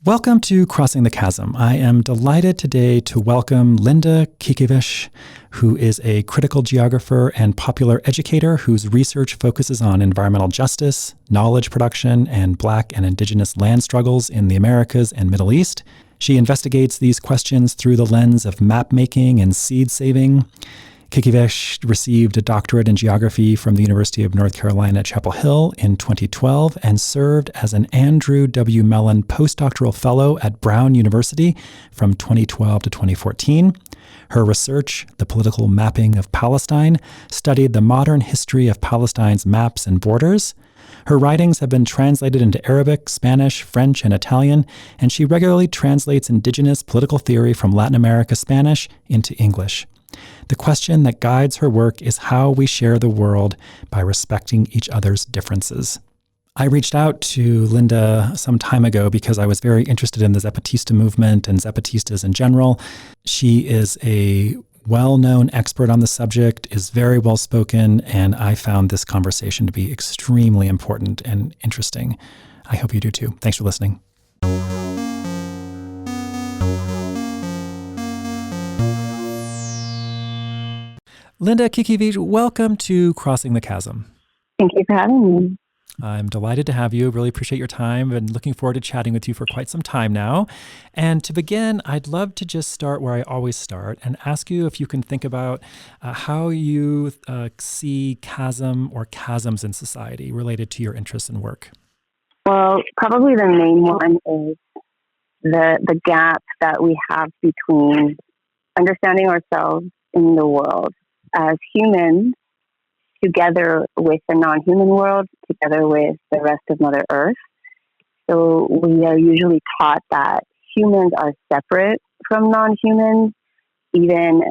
Welcome to Crossing the Chasm. I am delighted today to welcome Linda Quiquivix, who is a critical geographer and popular educator whose research focuses on environmental justice, knowledge production, and Black and indigenous land struggles in the Americas and Middle East. She investigates these questions through the lens of map making and seed saving. Quiquivix received a doctorate in geography from the University of North Carolina at Chapel Hill in 2012 and served as an Andrew W. Mellon postdoctoral fellow at Brown University from 2012 to 2014. Her research, The Political Mapping of Palestine, studied the modern history of Palestine's maps and borders. Her writings have been translated into Arabic, Spanish, French, and Italian, and she regularly translates indigenous political theory from Latin America Spanish into English. The question that guides her work is how we share the world by respecting each other's differences. I reached out to Linda some time ago because I was very interested in the Zapatista movement and Zapatistas in general. She is a well-known expert on the subject, is very well-spoken, and I found this conversation to be extremely important and interesting. I hope you do too. Thanks for listening. Linda Quiquivix, welcome to Crossing the Chasm. Thank you for having me. I'm delighted to have you. Really appreciate your time and looking forward to chatting with you for quite some time now. And to begin, I'd love to just start where I always start and ask you if you can think about how you see chasm or chasms in society related to your interests and work. Well, probably the main one is the gap that we have between understanding ourselves in the world as humans, together with the non-human world, together with the rest of Mother Earth. So we are usually taught that humans are separate from non-humans, even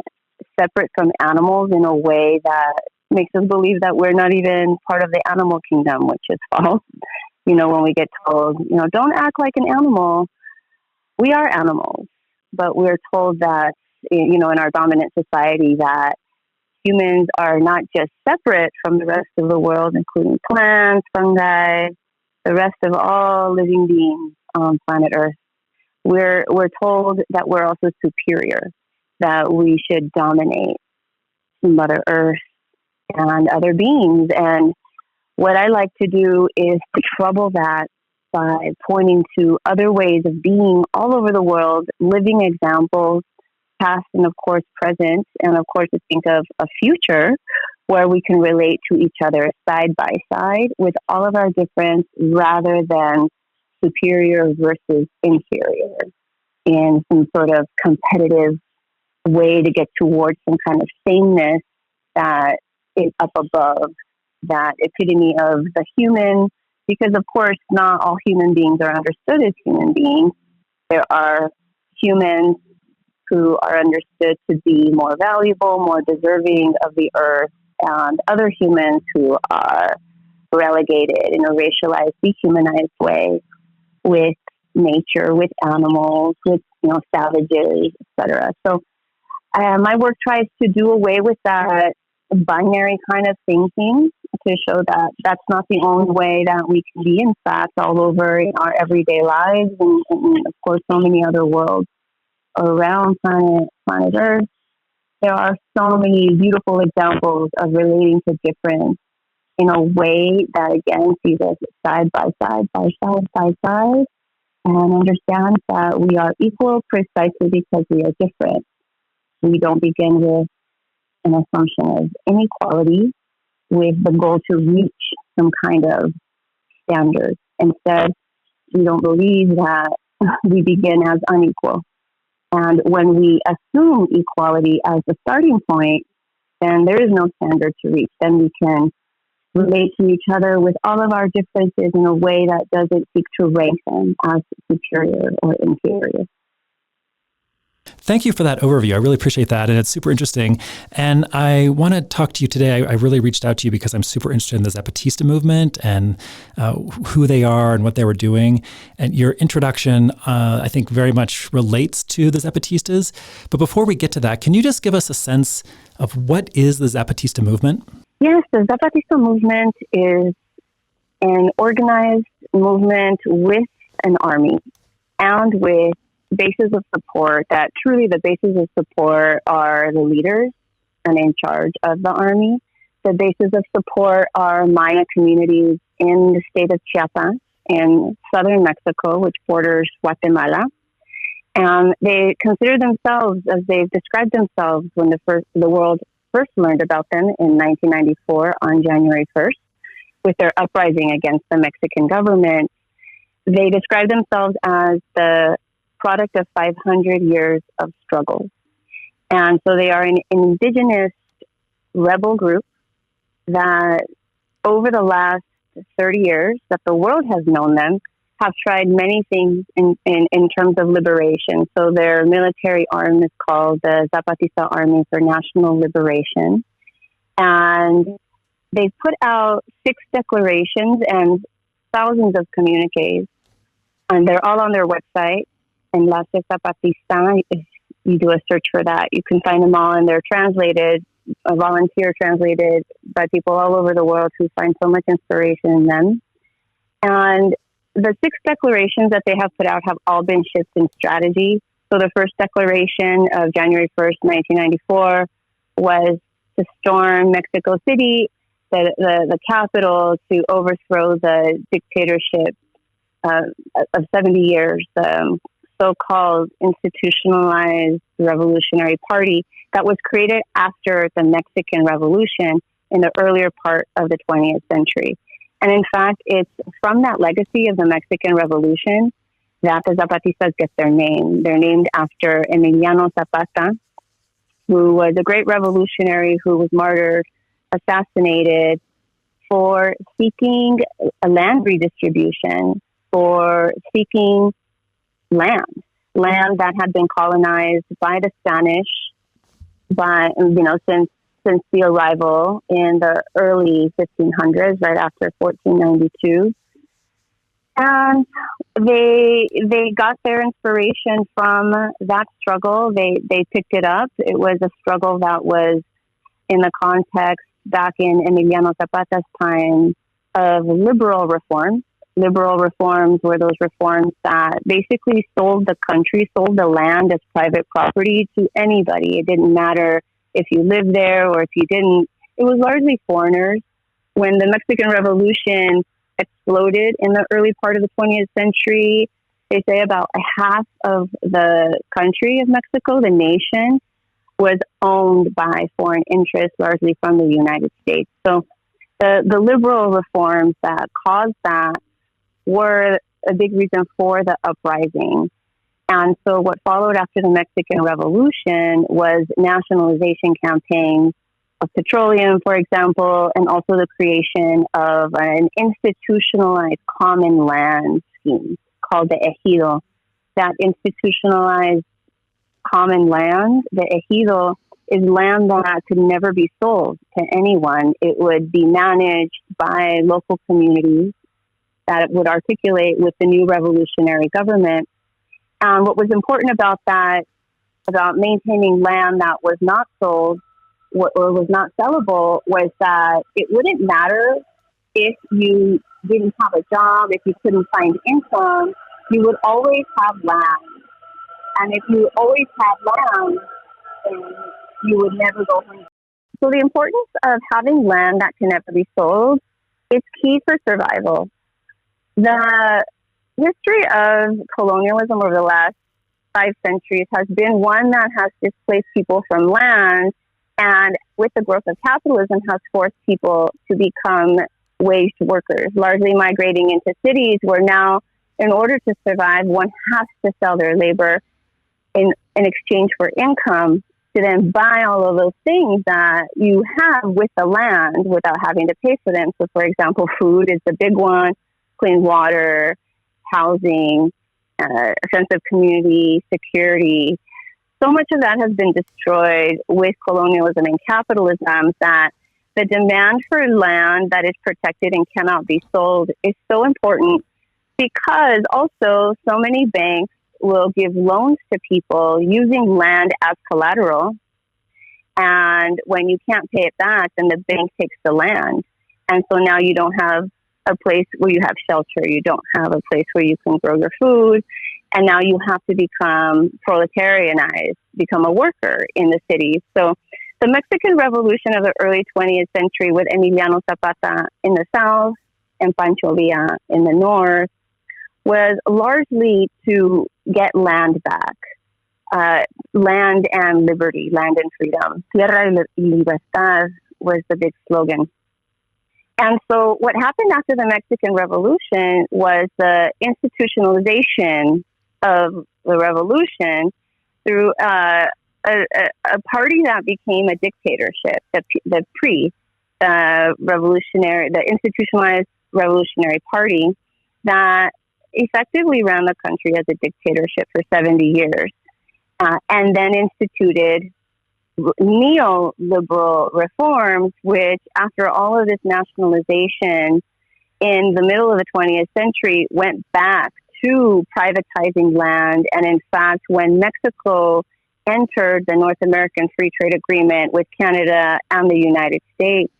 separate from animals in a way that makes us believe that we're not even part of the animal kingdom, which is false. When we get told, don't act like an animal, we are animals. But we're told that, in our dominant society, that humans are not just separate from the rest of the world, including plants, fungi, the rest of all living beings on planet Earth. We're told that we're also superior, that we should dominate Mother Earth and other beings. And what I like to do is to trouble that by pointing to other ways of being all over the world, living examples, past and of course present, and of course to think of a future where we can relate to each other side by side with all of our difference rather than superior versus inferior in some sort of competitive way to get towards some kind of sameness that is up above that epitome of the human, because of course not all human beings are understood as human beings. There are humans who are understood to be more valuable, more deserving of the earth, and other humans who are relegated in a racialized, dehumanized way with nature, with animals, with savages, etc. So my work tries to do away with that binary kind of thinking to show that that's not the only way that we can be, in fact, all over in our everyday lives and of course so many other worlds around planet Earth. There are so many beautiful examples of relating to difference in a way that again sees us side by side and understands that we are equal precisely because we are different. We don't begin with an assumption of inequality with the goal to reach some kind of standard. Instead, we don't believe that we begin as unequal. And when we assume equality as the starting point, then there is no standard to reach. Then we can relate to each other with all of our differences in a way that doesn't seek to rank them as superior or inferior. Thank you for that overview. I really appreciate that. And it's super interesting. And I want to talk to you today. I really reached out to you because I'm super interested in the Zapatista movement and who they are and what they were doing. And your introduction, I think, very much relates to the Zapatistas. But before we get to that, can you just give us a sense of what is the Zapatista movement? Yes, the Zapatista movement is an organized movement with an army and with bases of support that truly the bases of support are the leaders and in charge of the army. The bases of support are Maya communities in the state of Chiapas in southern Mexico, which borders Guatemala. And they consider themselves, as they've described themselves when the world first learned about them in 1994 on January 1st, with their uprising against the Mexican government. They describe themselves as the product of 500 years of struggle. And so they are an indigenous rebel group that over the last 30 years that the world has known them, have tried many things in terms of liberation. So their military arm is called the Zapatista Army for National Liberation. And they've put out 6 declarations and thousands of communiques. And they're all on their website, Enlace Zapatista. If you do a search for that, you can find them all, and they're translated, volunteer translated by people all over the world who find so much inspiration in them. And the 6 declarations that they have put out have all been shifts in strategy. So the first declaration of January 1st, 1994 was to storm Mexico City, the capital, to overthrow the dictatorship of 70 years, the so-called institutionalized revolutionary party that was created after the Mexican Revolution in the earlier part of the 20th century. And in fact, it's from that legacy of the Mexican Revolution that the Zapatistas get their name. They're named after Emiliano Zapata, who was a great revolutionary who was martyred, assassinated for seeking a land redistribution, for seeking land that had been colonized by the Spanish since the arrival in the early 1500s, right after 1492. And they got their inspiration from that struggle. They picked it up. It was a struggle that was in the context back in Emiliano Zapata's time of liberal reforms. Liberal reforms were those reforms that basically sold the country, sold the land as private property to anybody. It didn't matter if you lived there or if you didn't. It was largely foreigners. When the Mexican Revolution exploded in the early part of the 20th century, they say about a half of the country of Mexico, the nation, was owned by foreign interests, largely from the United States. So the liberal reforms that caused that were a big reason for the uprising. And so what followed after the Mexican Revolution was nationalization campaigns of petroleum, for example, and also the creation of an institutionalized common land scheme called the Ejido. That institutionalized common land, the Ejido, is land that could never be sold to anyone. It would be managed by local communities that would articulate with the new revolutionary government. And what was important about that, about maintaining land that was not sold or was not sellable, was that it wouldn't matter if you didn't have a job, if you couldn't find income, you would always have land. And if you always had land, then you would never go hungry. So the importance of having land that can never be sold is key for survival. The history of colonialism over the last 5 centuries has been one that has displaced people from land, and with the growth of capitalism has forced people to become wage workers, largely migrating into cities where now, in order to survive, one has to sell their labor in exchange for income to then buy all of those things that you have with the land without having to pay for them. So, for example, food is the big one, clean water, housing, a sense of community, security. so much of that has been destroyed with colonialism and capitalism that the demand for land that is protected and cannot be sold is so important, because also so many banks will give loans to people using land as collateral. And when you can't pay it back, then the bank takes the land. And so now you don't have a place where you have shelter. You don't have a place where you can grow your food. And now you have to become proletarianized, become a worker in the cities. So the Mexican Revolution of the early 20th century, with Emiliano Zapata in the south and Pancho Villa in the north, was largely to get land back, land and liberty, land and freedom. Tierra y libertad was the big slogan. And so what happened after the Mexican Revolution was the institutionalization of the revolution through a party that became a dictatorship, the institutionalized revolutionary party that effectively ran the country as a dictatorship for 70 years, and then instituted neoliberal reforms, which after all of this nationalization in the middle of the 20th century went back to privatizing land. And in fact, when Mexico entered the North American Free Trade Agreement with Canada and the United States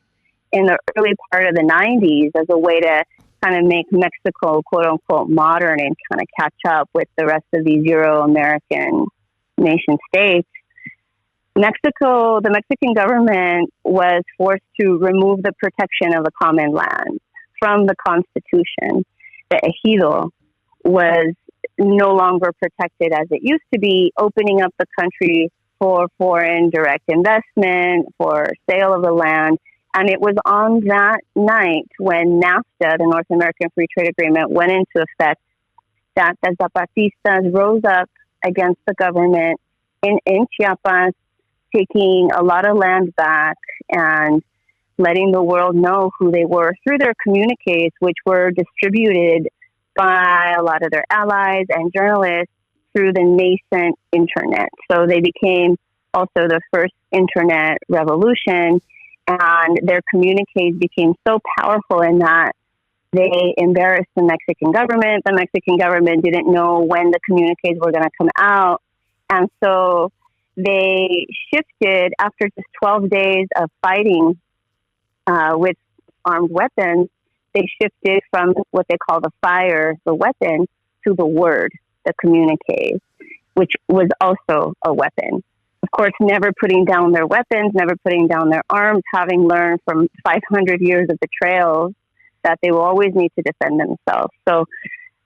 in the early part of the 90s as a way to kind of make Mexico, quote unquote, modern and kind of catch up with the rest of these Euro-American nation states, the Mexican government was forced to remove the protection of the common land from the Constitution. The ejido was no longer protected as it used to be, opening up the country for foreign direct investment, for sale of the land. And it was on that night when NAFTA, the North American Free Trade Agreement, went into effect that the Zapatistas rose up against the government in Chiapas, taking a lot of land back and letting the world know who they were through their communiques, which were distributed by a lot of their allies and journalists through the nascent internet. So they became also the first internet revolution, and their communiques became so powerful in that they embarrassed the Mexican government. The Mexican government didn't know when the communiques were going to come out. And so they shifted after just 12 days of fighting with armed weapons. They shifted from what they call the fire, the weapon, to the word, the communique, which was also a weapon. Of course, never putting down their weapons, never putting down their arms, having learned from 500 years of betrayals that they will always need to defend themselves. So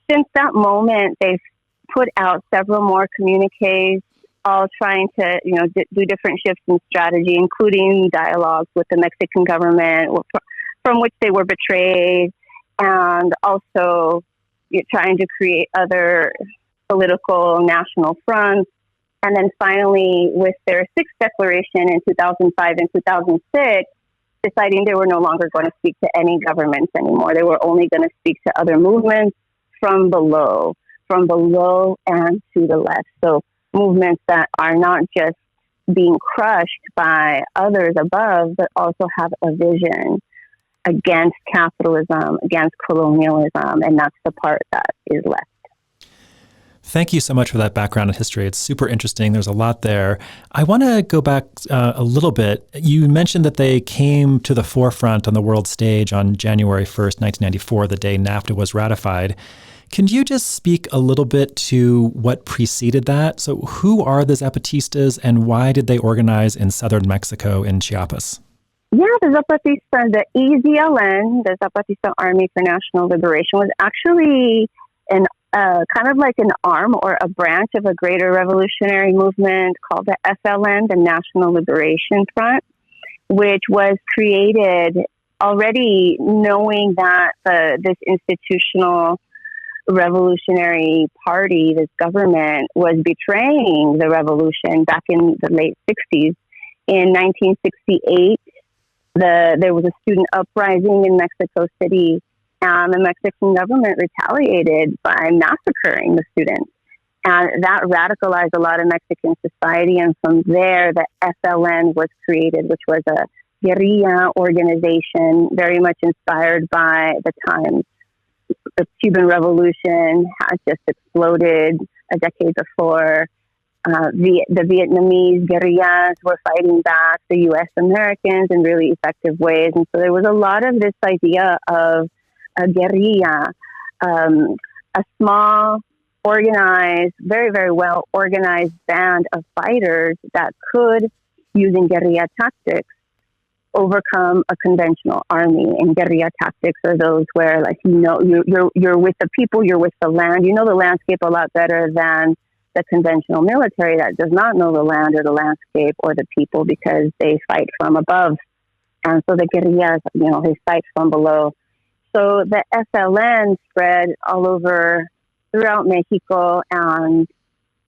since that moment, they've put out several more communiques, all trying to, do different shifts in strategy, including dialogues with the Mexican government, from which they were betrayed, and also trying to create other political national fronts. And then finally, with their sixth declaration in 2005 and 2006, deciding they were no longer going to speak to any governments anymore. They were only going to speak to other movements from below and to the left. So movements that are not just being crushed by others above, but also have a vision against capitalism, against colonialism, and that's the part that is left. Thank you so much for that background and history. It's super interesting. There's a lot there. I want to go back a little bit. You mentioned that they came to the forefront on the world stage on January 1st, 1994, the day NAFTA was ratified. Can you just speak a little bit to what preceded that? So who are the Zapatistas and why did they organize in southern Mexico in Chiapas? Yeah, the Zapatista, the EZLN, the Zapatista Army for National Liberation, was actually kind of like an arm or a branch of a greater revolutionary movement called the FLN, the National Liberation Front, which was created already knowing that this institutional revolutionary party, this government, was betraying the revolution back in the late 60s. In 1968, there was a student uprising in Mexico City, and the Mexican government retaliated by massacring the students. And that radicalized a lot of Mexican society. And from there, the FLN was created, which was a guerrilla organization, very much inspired by the times. The Cuban Revolution had just exploded a decade before. The Vietnamese guerrillas were fighting back the U.S. Americans in really effective ways. And so there was a lot of this idea of a guerrilla, a small, organized, very, very well organized band of fighters that could, using guerrilla tactics, overcome a conventional army. And guerrilla tactics are those where, like, you're with the people, you're with the land. You know the landscape a lot better than the conventional military that does not know the land or the landscape or the people, because they fight from above. And so the guerrillas, they fight from below. So the FLN spread all over throughout Mexico. And,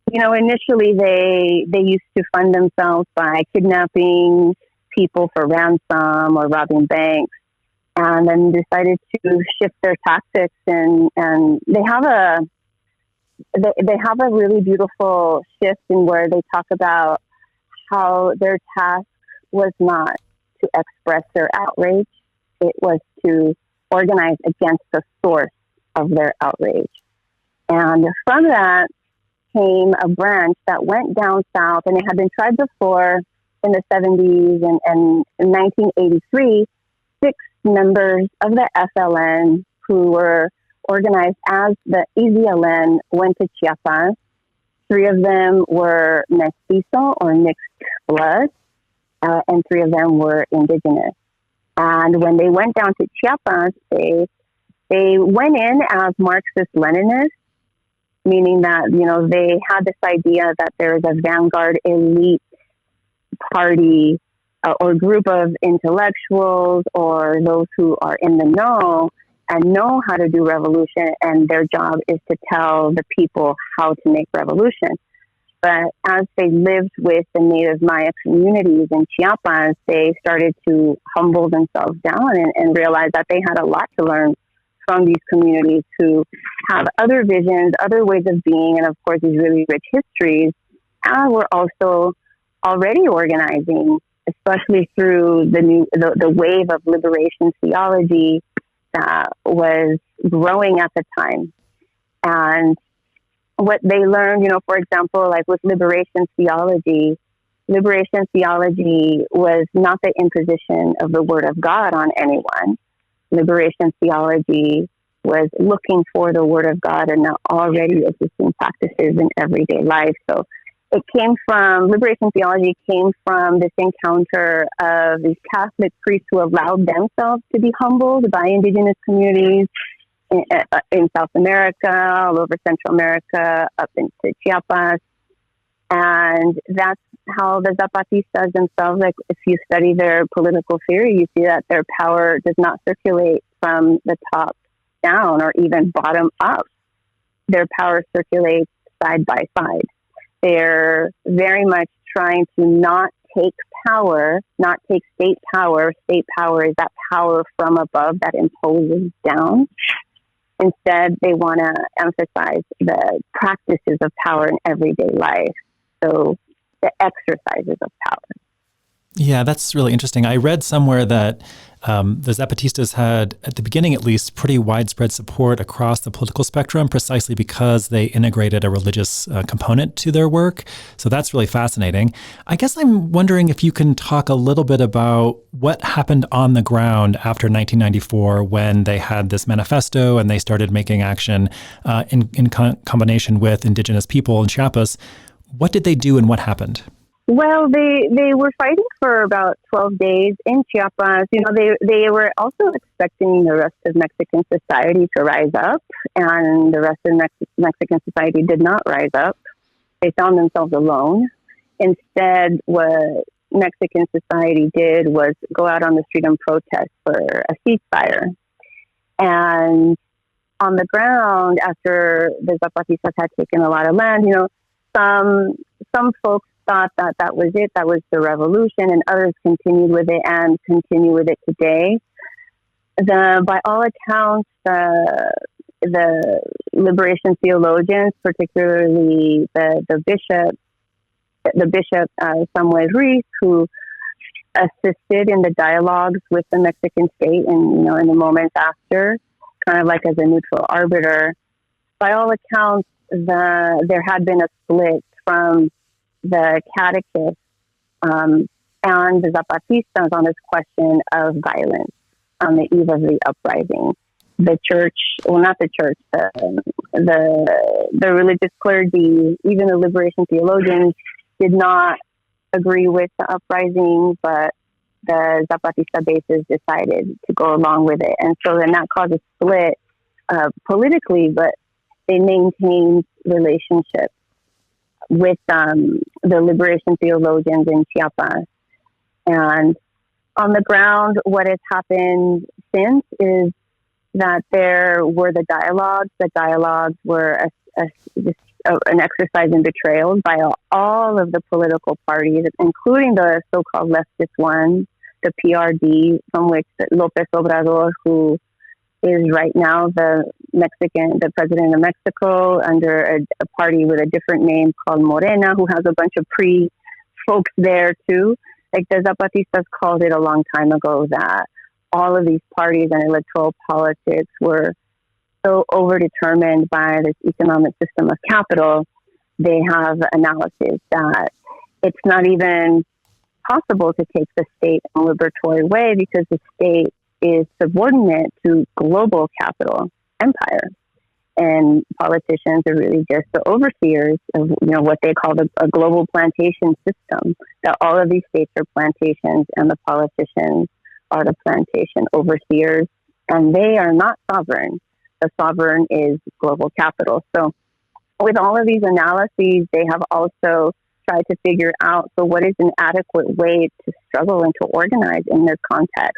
initially they used to fund themselves by kidnapping people for ransom or robbing banks, and then decided to shift their tactics. And they have a really beautiful shift in where they talk about how their task was not to express their outrage. It was to organize against the source of their outrage. And from that came a branch that went down south, and it had been tried before in the 70s, and in 1983, 6 members of the FLN who were organized as the EZLN went to Chiapas. 3 of them were mestizo or mixed blood, and 3 of them were indigenous. And when they went down to Chiapas, they went in as Marxist-Leninists, meaning that, they had this idea that there is a vanguard elite party or group of intellectuals or those who are in the know and know how to do revolution, and their job is to tell the people how to make revolution. But as they lived with the native Maya communities in Chiapas, they started to humble themselves down and realize that they had a lot to learn from these communities who have other visions, other ways of being, and of course these really rich histories. And we're also already organizing, especially through the wave of liberation theology that was growing at the time. And what they learned, for example, like with liberation theology was not the imposition of the word of God on anyone. Liberation theology was looking for the word of God and not already existing practices in everyday life. So liberation theology came from this encounter of these Catholic priests who allowed themselves to be humbled by indigenous communities in South America, all over Central America, up into Chiapas. And that's how the Zapatistas themselves, like if you study their political theory, you see that their power does not circulate from the top down or even bottom up. Their power circulates side by side. They're very much trying to not take power, not take state power. State power is that power from above that imposes down. Instead, they want to emphasize the practices of power in everyday life. So the exercises of power. Yeah, that's really interesting. I read somewhere that the Zapatistas had, at the beginning at least, pretty widespread support across the political spectrum precisely because they integrated a religious component to their work. So that's really fascinating. I guess I'm wondering if you can talk a little bit about what happened on the ground after 1994 when they had this manifesto and they started making action in combination with indigenous people in Chiapas. What did they do and what happened? Well, they were fighting for about 12 days in Chiapas. They were also expecting the rest of Mexican society to rise up, and the rest of Mexican society did not rise up. They found themselves alone. Instead, what Mexican society did was go out on the street and protest for a ceasefire. And on the ground, after the Zapatistas had taken a lot of land, some folks thought that was it, that was the revolution, and others continued with it and continue with it today. By all accounts, the liberation theologians, particularly the bishop Samuel Ruiz, who assisted in the dialogues with the Mexican state, and in the moments after, kind of like as a neutral arbiter. By all accounts, there had been a split from the catechists and the Zapatistas on this question of violence on the eve of the uprising. The church, well, not the church, the religious clergy, even the liberation theologians, did not agree with the uprising, but the Zapatista bases decided to go along with it. And so then that caused a split politically, but they maintained relationships with the liberation theologians in Chiapas. And on the ground, what has happened since is that there were the dialogues. The dialogues were an exercise in betrayal by all of the political parties, including the so-called leftist ones, the PRD, from which López Obrador, who is right now the president of Mexico, under a party with a different name called Morena, who has a bunch of folks there too. Like the Zapatistas called it a long time ago that all of these parties and electoral politics were so overdetermined by this economic system of capital. They have analysis that it's not even possible to take the state in a liberatory way because the state is subordinate to global capital empire. And politicians are really just the overseers of what they call a global plantation system, that all of these states are plantations and the politicians are the plantation overseers, and they are not sovereign. The sovereign is global capital. So with all of these analyses, they have also tried to figure out, so what is an adequate way to struggle and to organize in this context?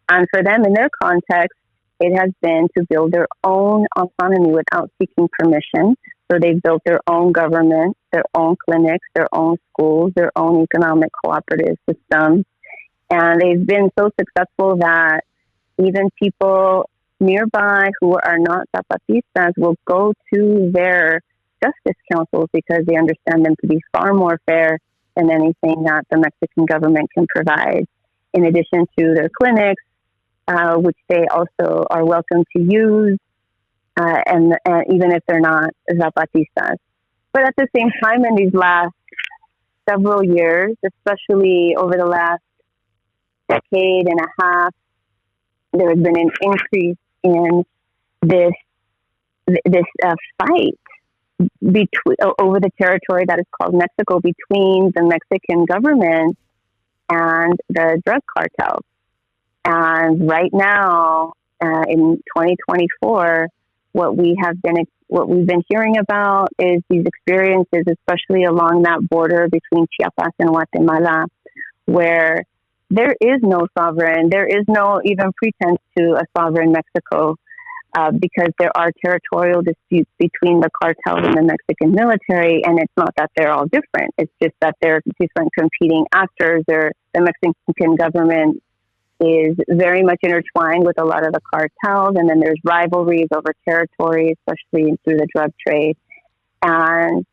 And for them, in their context, it has been to build their own autonomy without seeking permission. So they've built their own government, their own clinics, their own schools, their own economic cooperative systems. And they've been so successful that even people nearby who are not Zapatistas will go to their justice councils because they understand them to be far more fair than anything that the Mexican government can provide. In addition to their clinics, which they also are welcome to use, and even if they're not Zapatistas. But at the same time, in these last several years, especially over the last decade and a half, there has been an increase in this fight over the territory that is called Mexico between the Mexican government and the drug cartels. And right now, in 2024, what we've been hearing about is these experiences, especially along that border between Chiapas and Guatemala, where there is no sovereign, there is no even pretense to a sovereign Mexico, because there are territorial disputes between the cartels and the Mexican military, and it's not that they're all different. It's just that they're different competing actors. The Mexican government is very much intertwined with a lot of the cartels, and then there's rivalries over territory, especially through the drug trade. And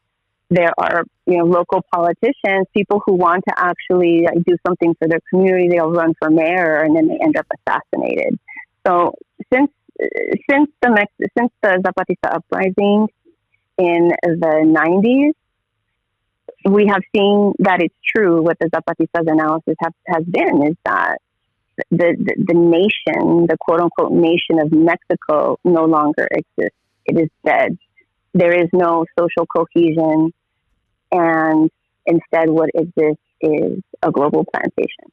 there are, local politicians, people who want to actually do something for their community. They'll run for mayor, and then they end up assassinated. So since the Zapatista uprising in the 90s, we have seen that it's true. What the Zapatistas analysis has been is that the nation, the quote unquote nation of Mexico, no longer exists. It is dead. There is no social cohesion, and instead what exists is a global plantation.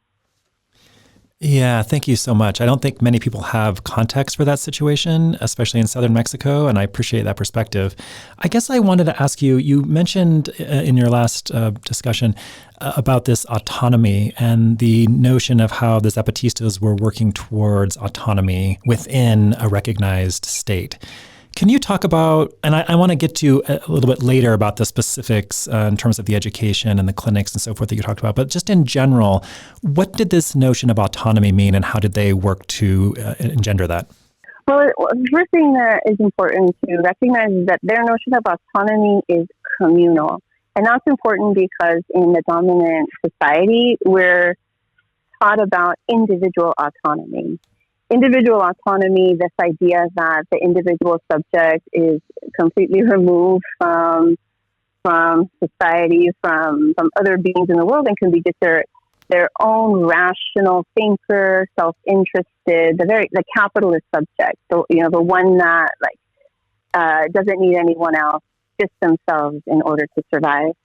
Yeah, thank you so much. I don't think many people have context for that situation, especially in southern Mexico, and I appreciate that perspective. I guess I wanted to ask you, you mentioned in your last discussion about this autonomy and the notion of how the Zapatistas were working towards autonomy within a recognized state. Can you talk about, and I want to get to a little bit later about the specifics in terms of the education and the clinics and so forth that you talked about, but just in general, what did this notion of autonomy mean and how did they work to engender that? Well, the first thing that is important to recognize is that their notion of autonomy is communal. And that's important because in the dominant society, we're taught about individual autonomy. Individual autonomy, this idea that the individual subject is completely removed from society, from other beings in the world, and can be just their own rational thinker, self-interested, the capitalist subject, the one that doesn't need anyone else, just themselves in order to survive.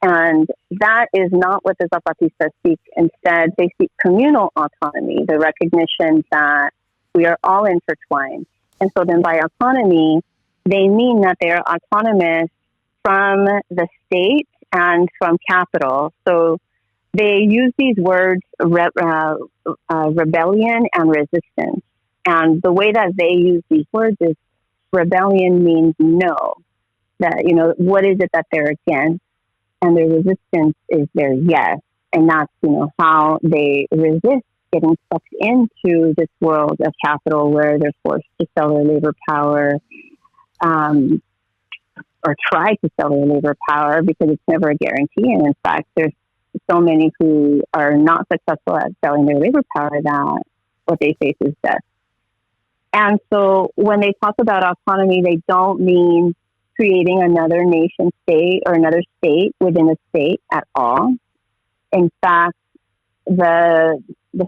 And that is not what the Zapatistas seek. Instead, they seek communal autonomy, the recognition that we are all intertwined. And so then by autonomy, they mean that they are autonomous from the state and from capital. So they use these words, rebellion and resistance. And the way that they use these words is rebellion means no. That, what is it that they're against? And their resistance is their yes. And that's, how they resist getting sucked into this world of capital where they're forced to sell their labor power, or try to sell their labor power, because it's never a guarantee. And in fact, there's so many who are not successful at selling their labor power that what they face is death. And so when they talk about autonomy, they don't mean creating another nation state or another state within a state at all. In fact, the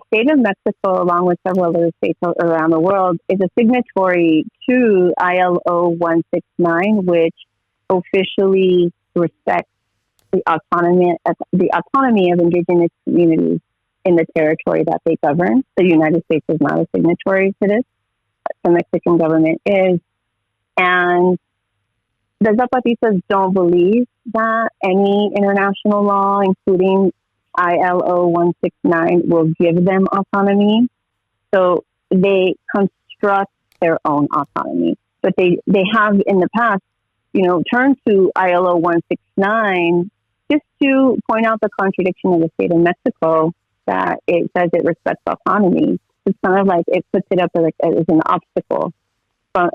state of Mexico, along with several other states around the world, is a signatory to ILO 169, which officially respects the autonomy of indigenous communities in the territory that they govern. The United States is not a signatory to this. The Mexican government is. And the Zapatistas don't believe that any international law, including ILO 169, will give them autonomy. So they construct their own autonomy. But they have in the past, turned to ILO 169 just to point out the contradiction of the state of Mexico, that it says it respects autonomy. It's kind of like it puts it up as an obstacle, so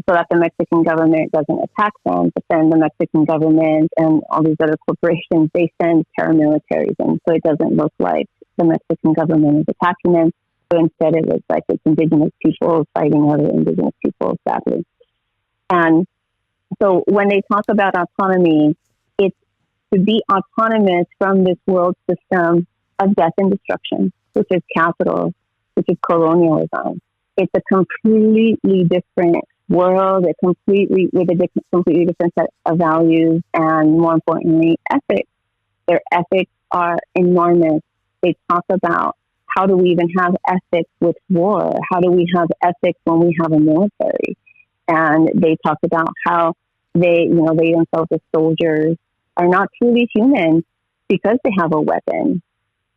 that the Mexican government doesn't attack them. But then the Mexican government and all these other corporations, they send paramilitaries in, so it doesn't look like the Mexican government is attacking them. So instead, it looks like it's indigenous people fighting other indigenous people, sadly. And so when they talk about autonomy, it's to be autonomous from this world system of death and destruction, which is capital, which is colonialism. It's a completely different world, with a completely different set of values, and more importantly, ethics. Their ethics are enormous. They talk about, how do we even have ethics with war? How do we have ethics when we have a military? And they talk about how they themselves as soldiers are not truly human because they have a weapon.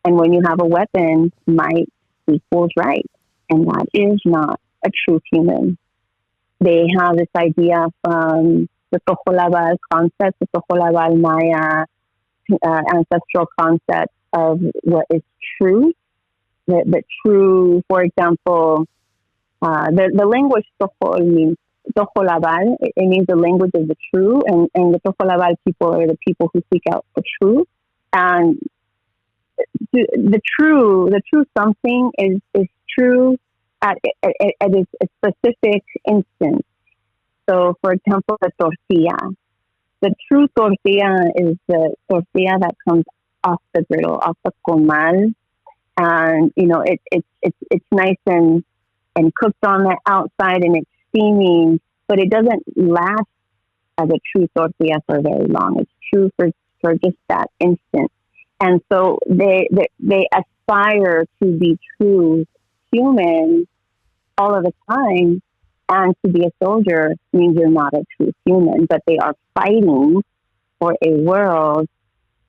And when you have a weapon, might equals right. And that is not a true human. They have this idea from the Tojolabal concept, the Tojolabal Maya ancestral concept of what is true. The true, for example, the language Tojol means Tojolabal. It means the language of the true, and the Tojolabal people are the people who seek out the true. And the true something is true at a specific instance. So, for example, the tortilla. The true tortilla is the tortilla that comes off the griddle, off the comal, and it's nice and cooked on the outside, and it's steaming, but it doesn't last as a true tortilla for very long. It's true for just that instant. And so they aspire to be true humans all of the time, and to be a soldier means you're not a true human, but they are fighting for a world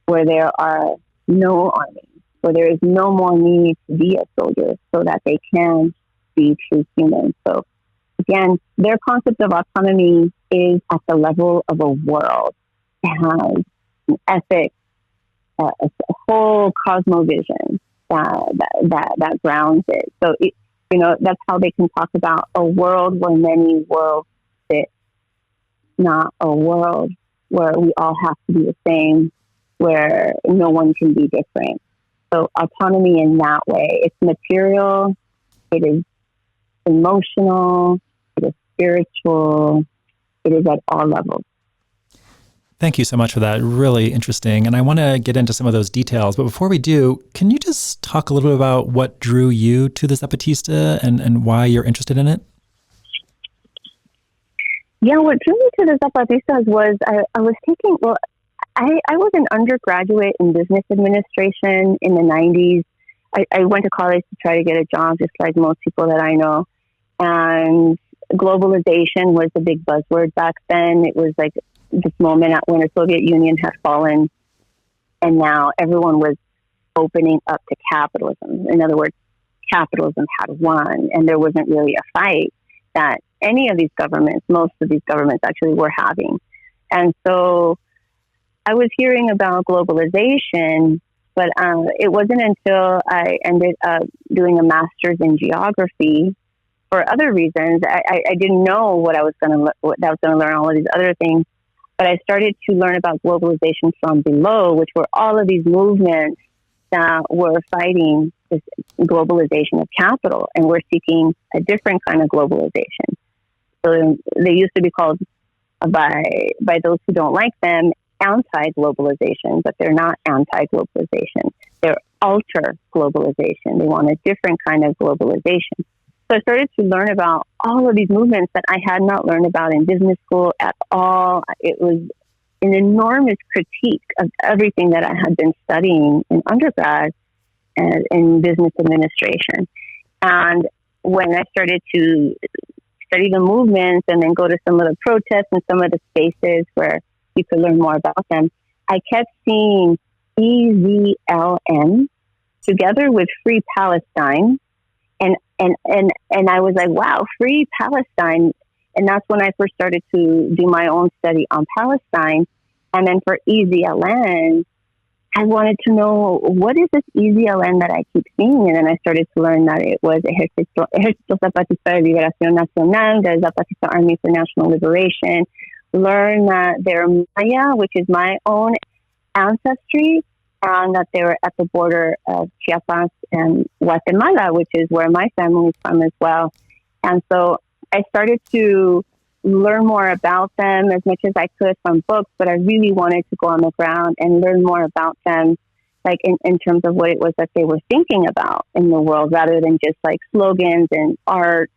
where there are no armies, where there is no more need to be a soldier, so that they can be true humans. So again, their concept of autonomy is at the level of a world. It has an ethic, a whole cosmovision that grounds it. So That's how they can talk about a world where many worlds fit, not a world where we all have to be the same, where no one can be different. So autonomy in that way, it's material, it is emotional, it is spiritual, it is at all levels. Thank you so much for that. Really interesting. And I want to get into some of those details. But before we do, can you just talk a little bit about what drew you to the Zapatista and why you're interested in it? Yeah, what drew me to the Zapatistas was I was taking, I was an undergraduate in business administration in the 90s. I went to college to try to get a job, just like most people that I know. And globalization was a big buzzword back then. It was like this moment when the Soviet Union had fallen, and now everyone was opening up to capitalism. In other words, capitalism had won, and there wasn't really a fight that any of these governments, most of these governments actually were having. And so I was hearing about globalization, but it wasn't until I ended up doing a master's in geography for other reasons. I didn't know what I was going to learn, all of these other things. But I started to learn about globalization from below, which were all of these movements that were fighting this globalization of capital, and were seeking a different kind of globalization. So they used to be called, by those who don't like them, anti-globalization, but they're not anti-globalization. They're alter-globalization. They want a different kind of globalization. So I started to learn about all of these movements that I had not learned about in business school at all. It was an enormous critique of everything that I had been studying in undergrad and in business administration. And when I started to study the movements and then go to some of the protests and some of the spaces where you could learn more about them, I kept seeing EZLN together with Free Palestine. And I was like, wow, Free Palestine. And that's when I first started to do my own study on Palestine. And then for EZLN, I wanted to know, what is this EZLN that I keep seeing? And then I started to learn that it was Ejército Zapatista de Liberación Nacional, the Zapatista Army for National Liberation. Learn that they're Maya, which is my own ancestry, and that they were at the border of Chiapas and Guatemala, which is where my family is from as well. And so I started to learn more about them as much as I could from books, but I really wanted to go on the ground and learn more about them, like in terms of what it was that they were thinking about in the world, rather than just like slogans and art.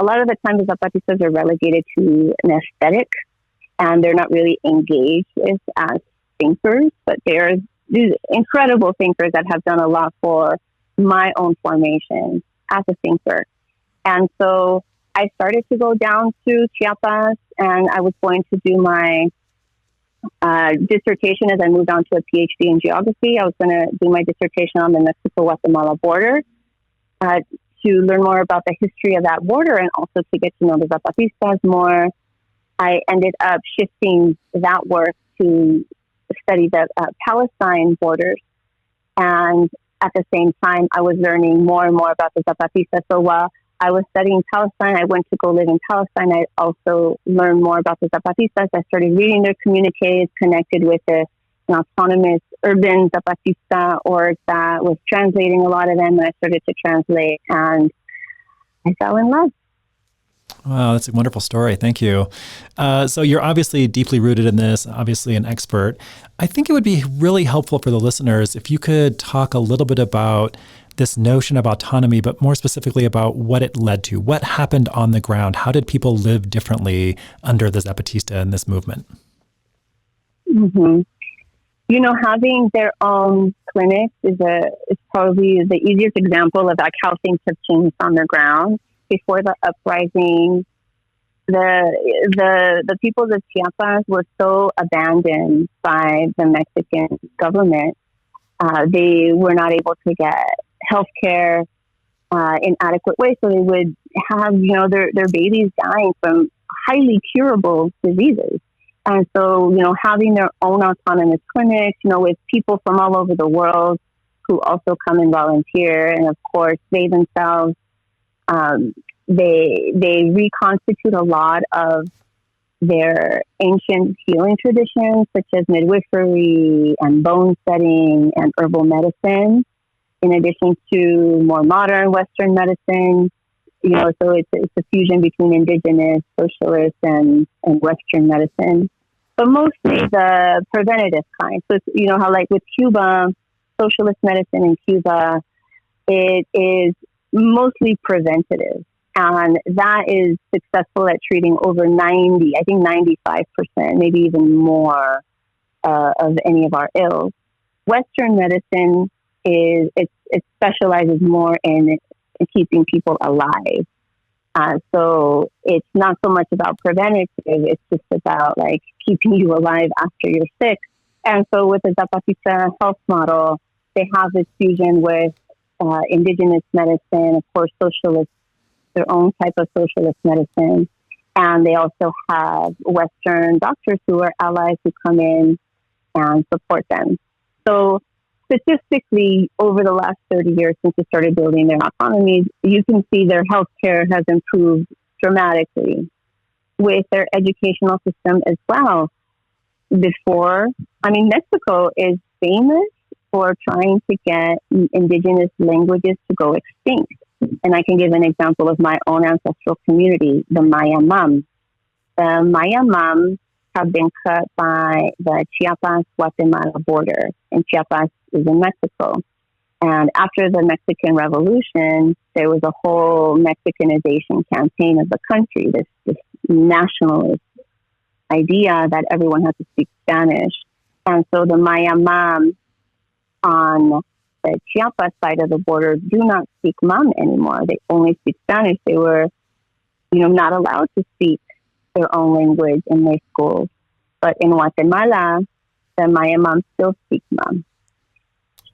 A lot of the time, the Zapatistas are relegated to an aesthetic, and they're not really engaged with as thinkers, but they're these incredible thinkers that have done a lot for my own formation as a thinker. And so I started to go down to Chiapas, and I was going to do my dissertation as I moved on to a PhD in geography. I was going to do my dissertation on the Mexico-Guatemala border to learn more about the history of that border, and also to get to know the Zapatistas more. I ended up shifting that work to study the Palestine borders. And at the same time, I was learning more and more about the Zapatistas. So while I was studying Palestine, I went to go live in Palestine. I also learned more about the Zapatistas. I started reading their communiques, connected with an autonomous urban Zapatista org that was translating a lot of them. And I started to translate, and I fell in love. Wow, that's a wonderful story. Thank you. So you're obviously deeply rooted in this, obviously an expert. I think it would be really helpful for the listeners if you could talk a little bit about this notion of autonomy, but more specifically about what it led to. What happened on the ground? How did people live differently under the Zapatista and this movement? Mm-hmm. You know, having their own clinics is probably the easiest example of like how things have changed on the ground. Before the uprising, the peoples of Chiapas were so abandoned by the Mexican government. They were not able to get health care in adequate ways, so they would have, their babies dying from highly curable diseases. And so, having their own autonomous clinics, with people from all over the world who also come and volunteer, and of course, they themselves They reconstitute a lot of their ancient healing traditions, such as midwifery and bone setting and herbal medicine, in addition to more modern Western medicine. So it's a fusion between indigenous, socialist, and Western medicine, but mostly the preventative kind. So, how like with Cuba, socialist medicine in Cuba, it is mostly preventative. And that is successful at treating over 90, I think 95%, maybe even more of any of our ills. Western medicine it specializes more in keeping people alive. So it's not so much about preventative, it's just about like keeping you alive after you're sick. And so with the Zapatista health model, they have this fusion with indigenous medicine, of course, socialist, their own type of socialist medicine. And they also have Western doctors who are allies who come in and support them. So statistically, over the last 30 years since they started building their economies, you can see their healthcare has improved dramatically with their educational system as well. Mexico is famous for trying to get indigenous languages to go extinct. And I can give an example of my own ancestral community, the Maya Mam. The Maya Mam have been cut by the Chiapas-Guatemala border, and Chiapas is in Mexico. And after the Mexican Revolution, there was a whole Mexicanization campaign of the country, this nationalist idea that everyone had to speak Spanish. And so the Maya Mam on the Chiapas side of the border do not speak Mam anymore. They only speak Spanish. They were, not allowed to speak their own language in their schools. But in Guatemala, the Maya Mam still speak Mam.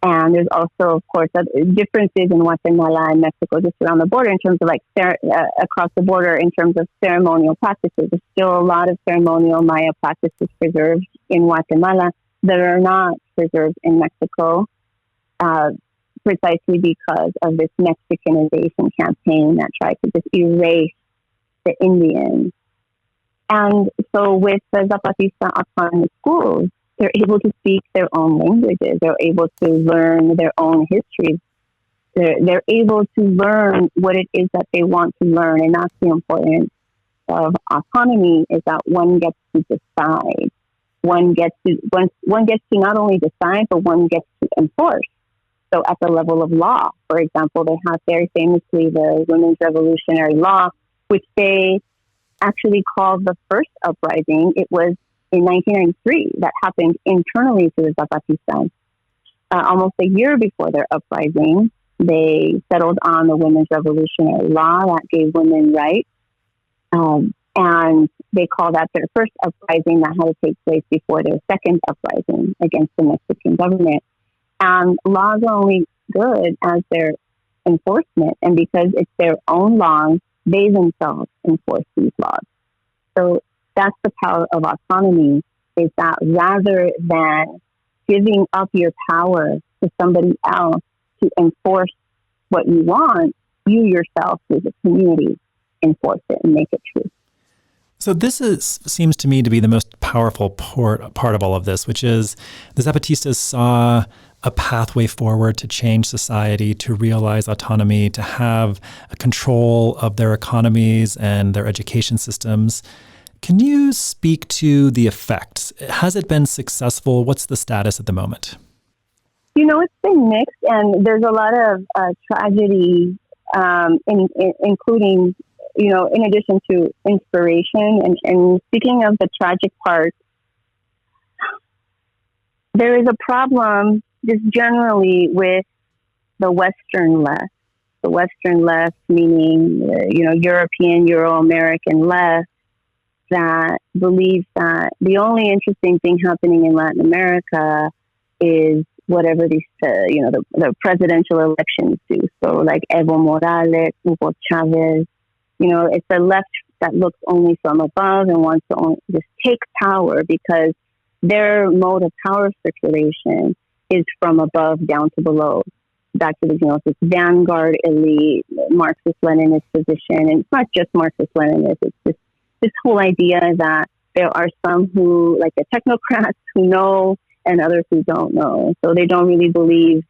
And there's also, of course, differences in Guatemala and Mexico just around the border in terms of across the border in terms of ceremonial practices. There's still a lot of ceremonial Maya practices preserved in Guatemala that are not preserved in Mexico, precisely because of this Mexicanization campaign that tried to just erase the Indians. And so with the Zapatista autonomous schools, they're able to speak their own languages. They're able to learn their own histories. They're able to learn what it is that they want to learn. And that's the importance of autonomy, is that one gets to decide. One gets to not only decide, but one gets to enforce. So at the level of law, for example, they have very famously the Women's Revolutionary Law, which they actually called the first uprising. It was in 1993 that happened internally to the Zapatistas. Almost a year before their uprising, they settled on the Women's Revolutionary Law that gave women rights. And they call that their first uprising that had to take place before their second uprising against the Mexican government. And laws are only good as their enforcement. And because it's their own laws, they themselves enforce these laws. So that's the power of autonomy, is that rather than giving up your power to somebody else to enforce what you want, you yourself as a community enforce it and make it true. So seems to me to be the most powerful part of all of this, which is the Zapatistas saw a pathway forward to change society, to realize autonomy, to have a control of their economies and their education systems. Can you speak to the effects? Has it been successful? What's the status at the moment? It's been mixed, and there's a lot of tragedy, including, in addition to inspiration. And speaking of the tragic part, there is a problem just generally with the Western left. The Western left, meaning, European, Euro-American left, that believes that the only interesting thing happening in Latin America is whatever these, the presidential elections do. So like Evo Morales, Hugo Chavez, it's a left that looks only from above and wants to just take power because their mode of power circulation is from above down to below. back to this vanguard elite Marxist-Leninist position. And it's not just Marxist-Leninist. It's this whole idea that there are some who, like the technocrats, who know and others who don't know. So they don't really believe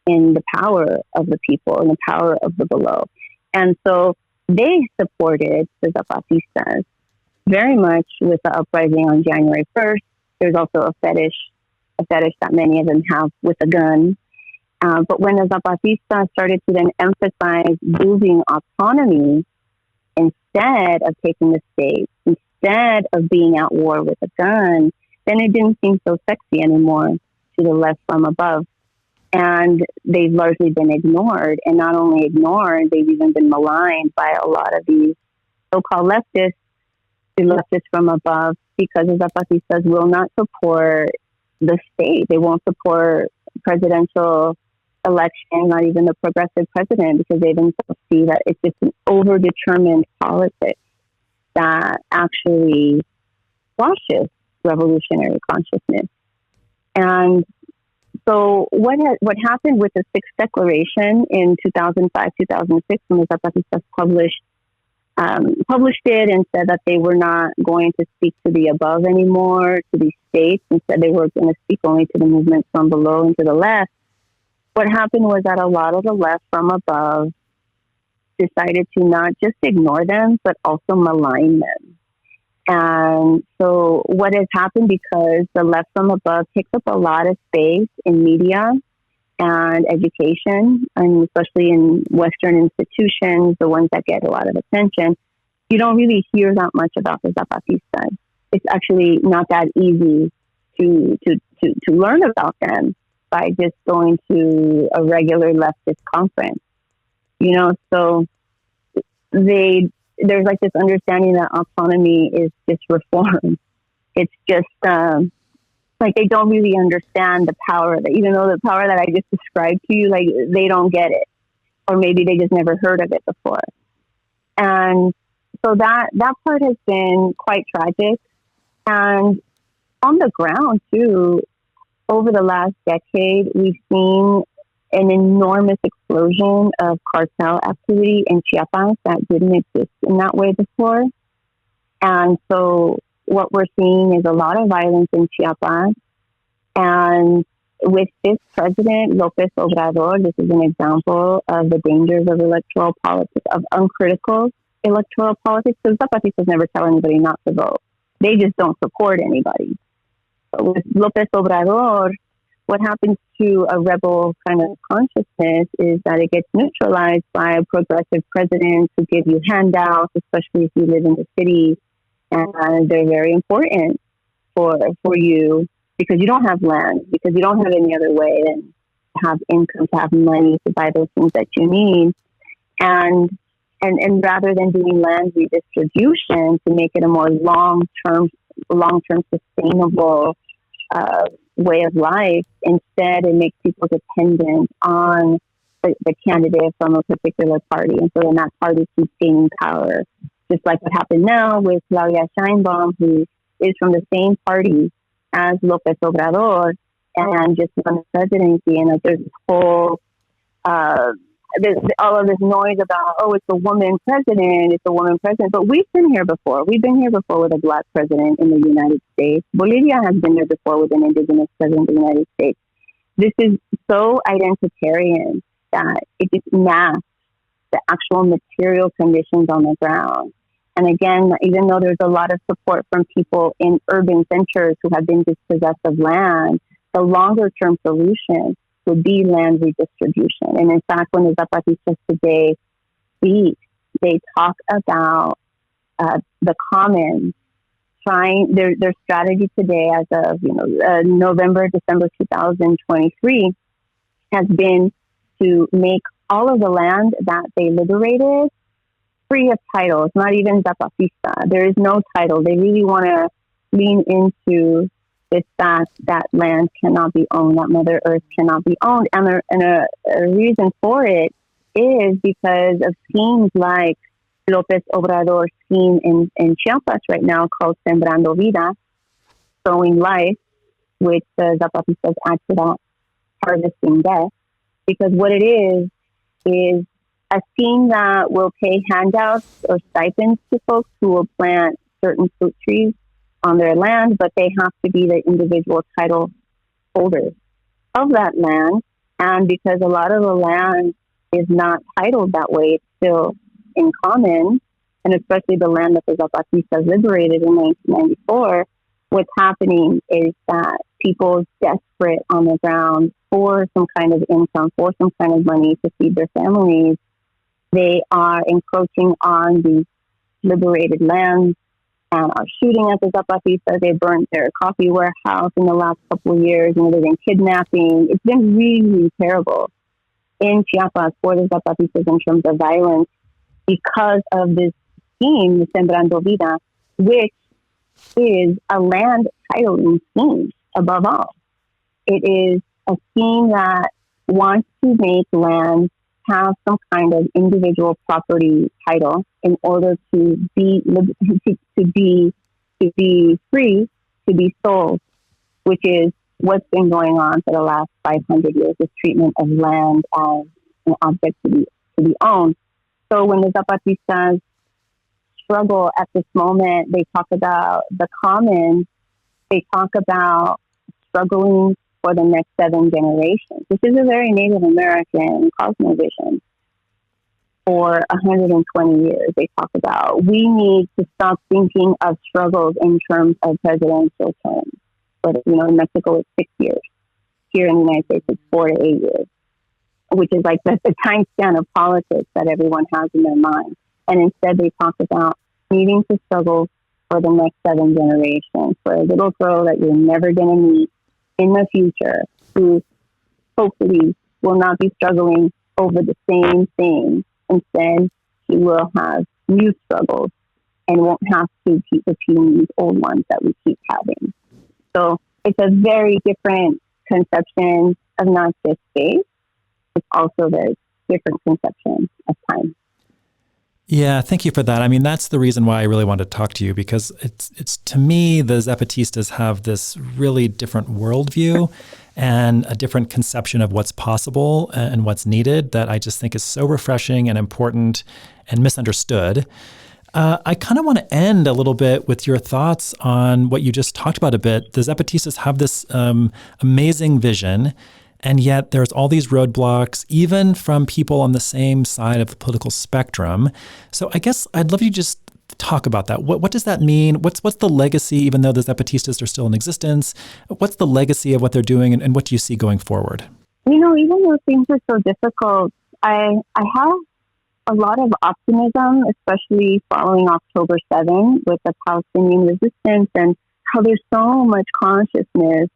in the power of the people and the power of the below. And so they supported the Zapatistas very much with the uprising on January 1st. There's also a fetish that many of them have with a gun. But when the Zapatistas started to then emphasize losing autonomy instead of taking the state, instead of being at war with a gun, then it didn't seem so sexy anymore to the left from above. And they've largely been ignored. And not only ignored, they've even been maligned by a lot of these so-called leftists, the leftists from above, because the Zapatistas will not support the state. They won't support presidential election, not even the progressive president, because they themselves see that it's just an overdetermined politics that actually squashes revolutionary consciousness. And so what happened with the Sixth Declaration in 2005, 2006, when the Zapatistas published it and said that they were not going to speak to the above anymore, to these states. Instead, they were going to speak only to the movements from below and to the left. What happened was that a lot of the left from above decided to not just ignore them, but also malign them. And so what has happened, because the left from above takes up a lot of space in media and education, and especially in Western institutions, the ones that get a lot of attention, you don't really hear that much about the Zapatistas. It's actually not that easy to learn about them by just going to a regular leftist conference. So there's like this understanding that autonomy is just reform. It's just like they don't really understand the power that, even though the power that I just described to you, like they don't get it, or maybe they just never heard of it before. And so that part has been quite tragic. And on the ground too, over the last decade, we've seen an enormous explosion of cartel activity in Chiapas that didn't exist in that way before. And so what we're seeing is a lot of violence in Chiapas. And with this president, López Obrador, this is an example of the dangers of electoral politics, of uncritical electoral politics. Because Zapatistas never tell anybody not to vote. They just don't support anybody. But with López Obrador, what happens to a rebel kind of consciousness is that it gets neutralized by a progressive president who give you handouts, especially if you live in the city. And they're very important for you because you don't have land, because you don't have any other way than to have income, to have money to buy those things that you need. And rather than doing land redistribution to make it a more long-term sustainable way of life, instead it makes people dependent on the candidate from a particular party. And so then that party keeps gaining power. Just like what happened now with Claudia Sheinbaum, who is from the same party as López Obrador, and just won the presidency. And like there's this whole, all of this noise about, it's a woman president, But we've been here before. We've been here before with a black president in the United States. Bolivia has been there before with an indigenous president in the United States. This is so identitarian that it just masks the actual material conditions on the ground. And again, even though there's a lot of support from people in urban centers who have been dispossessed of land, the longer term solution would be land redistribution. And in fact, when the Zapatistas today speak, they talk about the commons trying their strategy today as of November, December 2023 has been to make all of the land that they liberated free of title. It's not even Zapatista. There is no title. They really want to lean into this fact that land cannot be owned, that Mother Earth cannot be owned. And a reason for it is because of schemes like López Obrador's scheme in Chiapas right now called Sembrando Vida, sowing life, which the Zapatistas add to that, harvesting death. Because what it is a scheme that will pay handouts or stipends to folks who will plant certain fruit trees on their land, but they have to be the individual title holders of that land. And because a lot of the land is not titled that way, it's still in common, and especially the land that the Zapatistas liberated in 1994, what's happening is that people desperate on the ground for some kind of income, for some kind of money to feed their families, they are encroaching on these liberated lands and are shooting at the Zapatistas. They burnt their coffee warehouse in the last couple of years. They've been kidnapping. It's been really, really terrible in Chiapas for the Zapatistas in terms of violence because of this scheme, the Sembrando Vida, which is a land titling scheme above all. It is a scheme that wants to make land have some kind of individual property title in order to be free to be sold, which is what's been going on for the last 500 years, this treatment of land as an object to be owned. So when the Zapatistas struggle at this moment, they talk about the commons, they talk about struggling for the next 7 generations. This is a very Native American cosmovision. For 120 years, they talk about we need to stop thinking of struggles in terms of presidential terms. But in Mexico, it's 6 years. Here in the United States, it's 4 to 8 years, which is like the time span of politics that everyone has in their mind. And instead, they talk about needing to struggle for the next 7 generations, for a little girl that you're never going to meet in the future, who hopefully will not be struggling over the same thing. Instead, she will have new struggles and won't have to keep repeating these old ones that we keep having. So it's a very different conception of not just space, it's also a very different conception of time. Yeah, thank you for that. I mean, that's the reason why I really wanted to talk to you, because it's to me, the Zapatistas have this really different worldview and a different conception of what's possible and what's needed that I just think is so refreshing and important and misunderstood. I kind of want to end a little bit with your thoughts on what you just talked about a bit. The Zapatistas have this amazing vision, and yet there's all these roadblocks, even from people on the same side of the political spectrum. So I guess I'd love you to just talk about that. What does that mean? What's the legacy, even though the Zapatistas are still in existence? What's the legacy of what they're doing, and what do you see going forward? Even though things are so difficult, I have a lot of optimism, especially following October 7 with the Palestinian resistance and how there's so much consciousness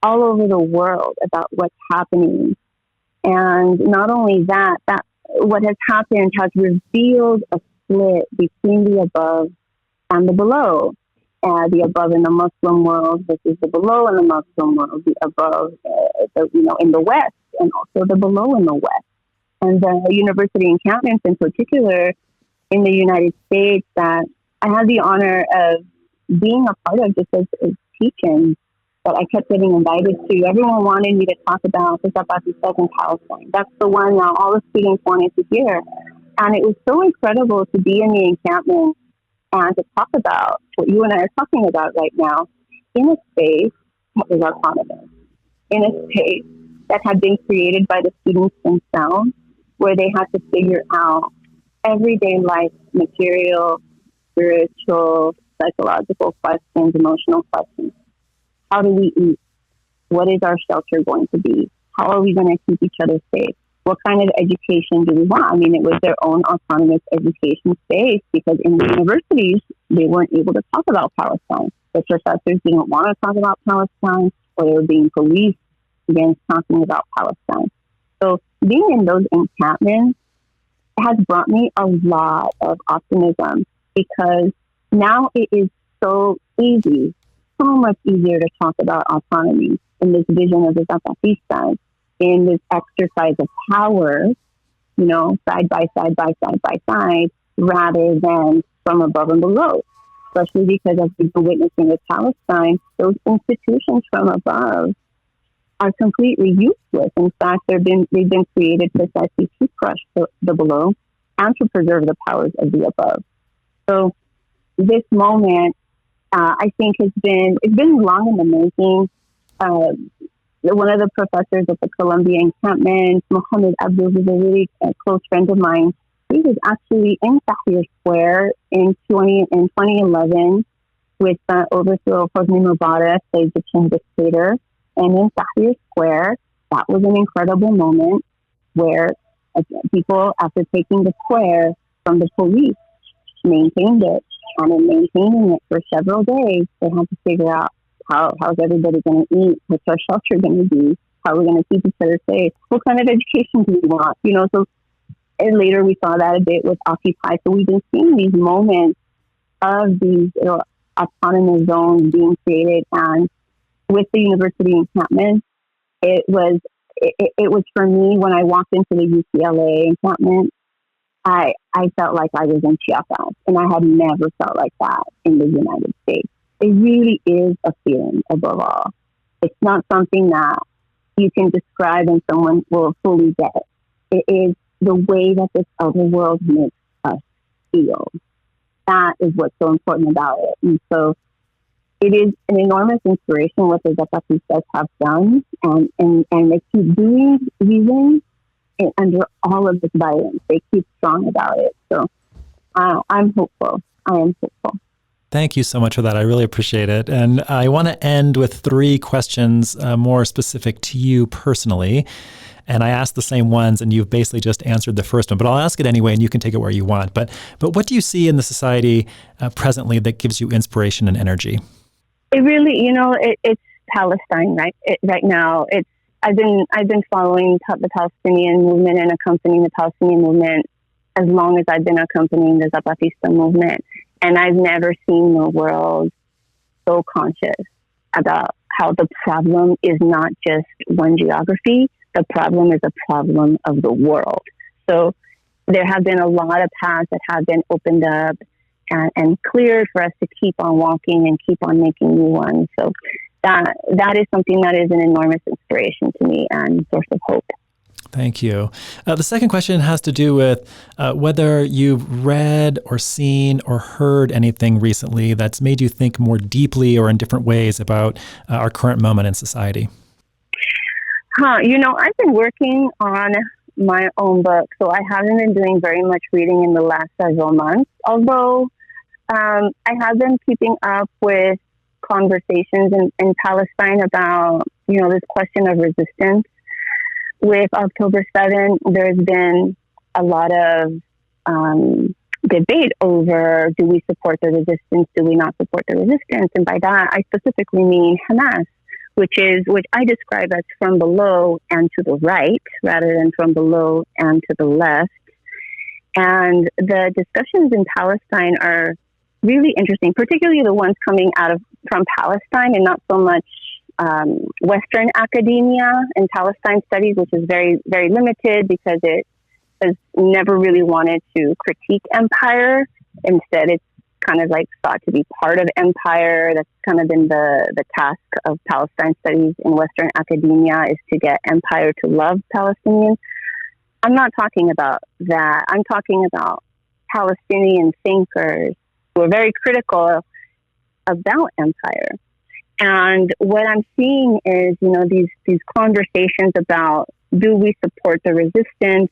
all over the world about what's happening. And not only that what has happened has revealed a split between the above and the below. The above in the Muslim world versus the below in the Muslim world, the above in the West and also the below in the West. And the university encampments in particular in the United States that I had the honor of being a part of just as teaching, that I kept getting invited to. Everyone wanted me to talk about the Zapatistas in Palestine. That's the one that all the students wanted to hear. And it was so incredible to be in the encampment and to talk about what you and I are talking about right now in a space that was autonomous, in a space that had been created by the students themselves, where they had to figure out everyday life, material, spiritual, psychological questions, emotional questions. How do we eat? What is our shelter going to be? How are we going to keep each other safe? What kind of education do we want? I mean, it was their own autonomous education space, because in the universities, they weren't able to talk about Palestine. The professors didn't want to talk about Palestine, or they were being policed against talking about Palestine. So being in those encampments has brought me a lot of optimism, because now it is so easy, so much easier to talk about autonomy in this vision of the Zapatistas, in this exercise of power, side by side, rather than from above and below. Especially because, as we've been witnessing with Palestine, those institutions from above are completely useless. In fact, they've been created precisely to crush the below and to preserve the powers of the above. So this moment, I think, it's been long in the making. One of the professors at the Columbia encampment, Mohammed Abdul, who's a really close friend of mine, he was actually in Tahrir Square in 2011 with overthrow of Hosni Mubarak, the Egyptian dictator. And in Tahrir Square, that was an incredible moment where people, after taking the square from the police, maintained it. And in maintaining it for several days, they had to figure out how's everybody going to eat, what's our shelter going to be, how are we going to keep each other safe, what kind of education do we want, so. And later we saw that a bit with Occupy. So we've been seeing these moments of these autonomous zones being created. And with the university encampment, it was for me, when I walked into the UCLA encampment, I felt like I was in Chiapas, and I had never felt like that in the United States. It really is a feeling above all. It's not something that you can describe and someone will fully get. It is the way that this other world makes us feel. That is what's so important about it. And so it is an enormous inspiration what the Zapatistas have done, and they keep doing even under all of this violence. They keep strong about it. So I'm hopeful. I am hopeful. Thank you so much for that. I really appreciate it. And I want to end with 3 questions more specific to you personally. And I asked the same ones, and you've basically just answered the first one. But I'll ask it anyway, and you can take it where you want. But what do you see in the society presently that gives you inspiration and energy? It really, it's Palestine right now. I've been following the Palestinian movement and accompanying the Palestinian movement as long as I've been accompanying the Zapatista movement. And I've never seen the world so conscious about how the problem is not just one geography. The problem is a problem of the world. So there have been a lot of paths that have been opened up and cleared for us to keep on walking and keep on making new ones. So that is something that is an enormous inspiration to me and source of hope. Thank you. The second question has to do with whether you've read or seen or heard anything recently that's made you think more deeply or in different ways about our current moment in society. I've been working on my own book, so I haven't been doing very much reading in the last several months, although I have been keeping up with conversations in Palestine about, this question of resistance. With October 7th, there's been a lot of debate over, do we support the resistance, do we not support the resistance? And by that, I specifically mean Hamas, which I describe as from below and to the right, rather than from below and to the left. And the discussions in Palestine are really interesting, particularly the ones coming from Palestine and not so much Western academia and Palestine studies, which is very, very limited because it has never really wanted to critique empire. Instead, it's kind of like thought to be part of empire. That's kind of been the task of Palestine studies in Western academia, is to get empire to love Palestinians. I'm not talking about that. I'm talking about Palestinian thinkers who are very critical about empire. And what I'm seeing is, these conversations about, do we support the resistance?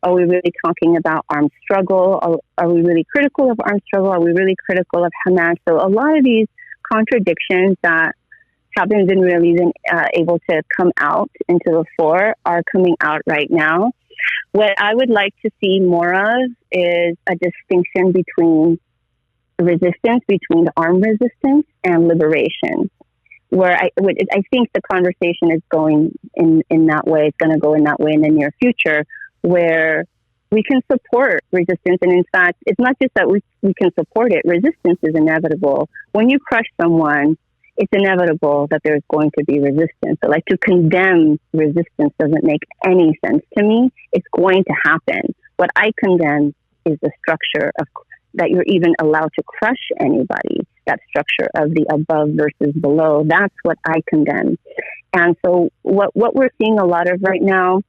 Are we really talking about armed struggle? Are we really critical of armed struggle? Are we really critical of Hamas? So a lot of these contradictions that haven't been really able to come out into the fore are coming out right now. What I would like to see more of is a distinction between resistance, between armed resistance and liberation, where I think the conversation is going in that way. It's going to go in that way in the near future, where we can support resistance. And in fact, it's not just that we can support it. Resistance is inevitable. When you crush someone, it's inevitable that there's going to be resistance. So to condemn resistance doesn't make any sense to me. It's going to happen. What I condemn is the structure of that you're even allowed to crush anybody, that structure of the above versus below. That's what I condemn. And so what we're seeing a lot of right now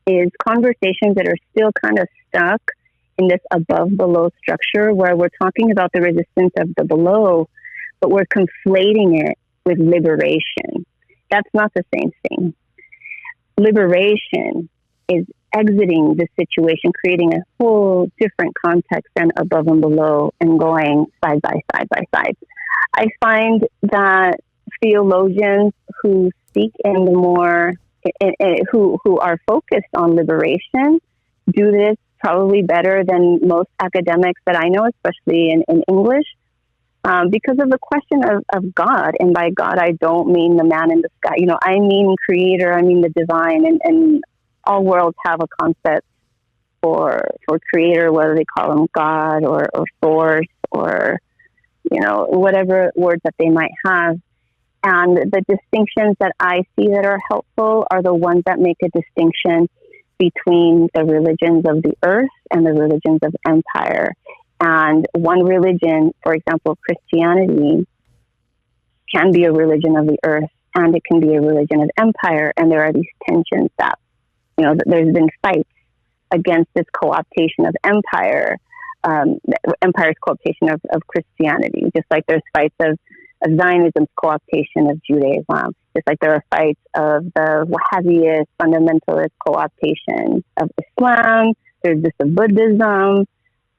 is conversations that are still kind of stuck in this above-below structure, where we're talking about the resistance of the below, but we're conflating it with liberation. That's not the same thing. Liberation is exiting the situation, creating a whole different context than above and below, and going side by side by side. I find that theologians who speak in the more, who are focused on liberation, do this probably better than most academics that I know, especially in English, because of the question of God. And by God, I don't mean the man in the sky. I mean creator, I mean the divine. And all worlds have a concept for creator, whether they call him God or source or, whatever words that they might have. And the distinctions that I see that are helpful are the ones that make a distinction between the religions of the earth and the religions of empire. And one religion, for example, Christianity, can be a religion of the earth and it can be a religion of empire. And there are these tensions that, there's been fights against this co-optation of empire, empire's co-optation of Christianity, just like there's fights of Zionism's co-optation of Judaism, just like there are fights of the Wahhabist fundamentalist co-optation of Islam. There's this of Buddhism.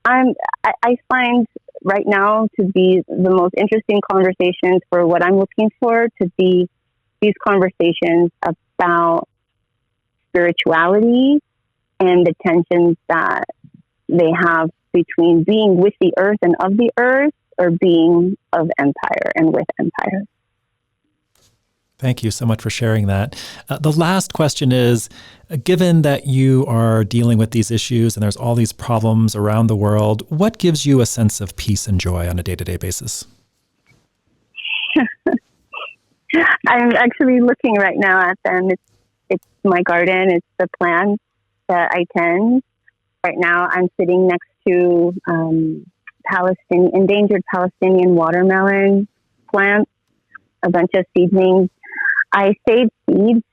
I find right now to be the most interesting conversations for what I'm looking for to be these conversations about spirituality and the tensions that they have between being with the earth and of the earth, or being of empire and with empire. Thank you so much for sharing that. The last question is, given that you are dealing with these issues and there's all these problems around the world, what gives you a sense of peace and joy on a day-to-day basis? I'm actually looking right now at them. It's my garden. It's the plants that I tend. Right now, I'm sitting next to endangered Palestinian watermelon plants, a bunch of seedlings. I save seeds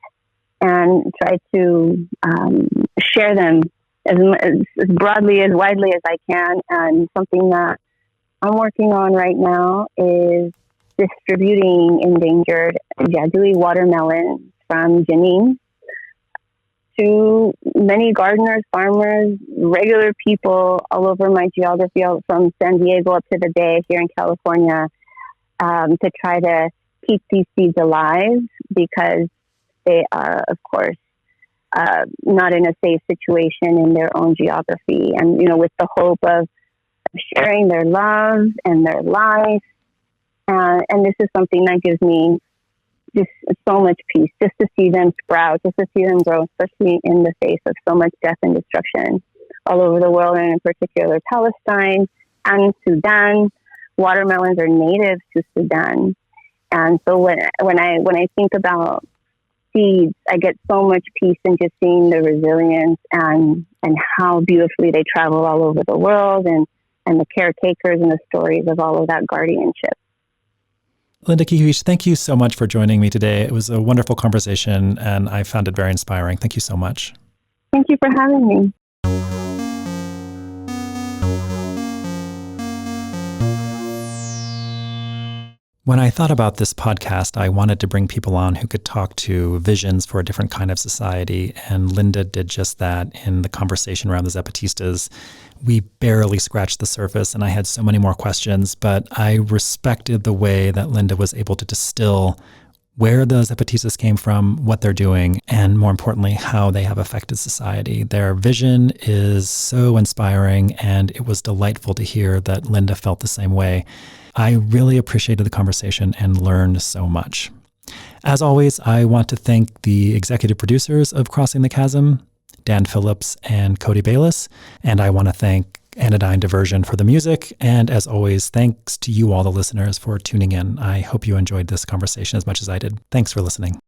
and try to share them as broadly, as widely as I can. And something that I'm working on right now is distributing endangered Jadui watermelons from Jenin to many gardeners, farmers, regular people all over my geography, from San Diego up to the Bay here in California, to try to keep these seeds alive, because they are, of course, not in a safe situation in their own geography. And, with the hope of sharing their love and their life. And this is something that gives me just so much peace, just to see them sprout, just to see them grow, especially in the face of so much death and destruction all over the world, and in particular Palestine and Sudan. Watermelons are native to Sudan. And so when I think about seeds, I get so much peace in just seeing the resilience and how beautifully they travel all over the world, and the caretakers and the stories of all of that guardianship. Linda Quiquivix, thank you so much for joining me today. It was a wonderful conversation, and I found it very inspiring. Thank you so much. Thank you for having me. When I thought about this podcast, I wanted to bring people on who could talk to visions for a different kind of society, and Linda did just that in the conversation around the Zapatistas. We barely scratched the surface, and I had so many more questions, but I respected the way that Linda was able to distill where the Zapatistas came from, what they're doing, and more importantly, how they have affected society. Their vision is so inspiring, and it was delightful to hear that Linda felt the same way. I really appreciated the conversation and learned so much. As always, I want to thank the executive producers of Crossing the Chasm, Dan Phillips and Cody Bayless, and I want to thank Anodyne Diversion for the music. And as always, thanks to you all, the listeners, for tuning in. I hope you enjoyed this conversation as much as I did. Thanks for listening.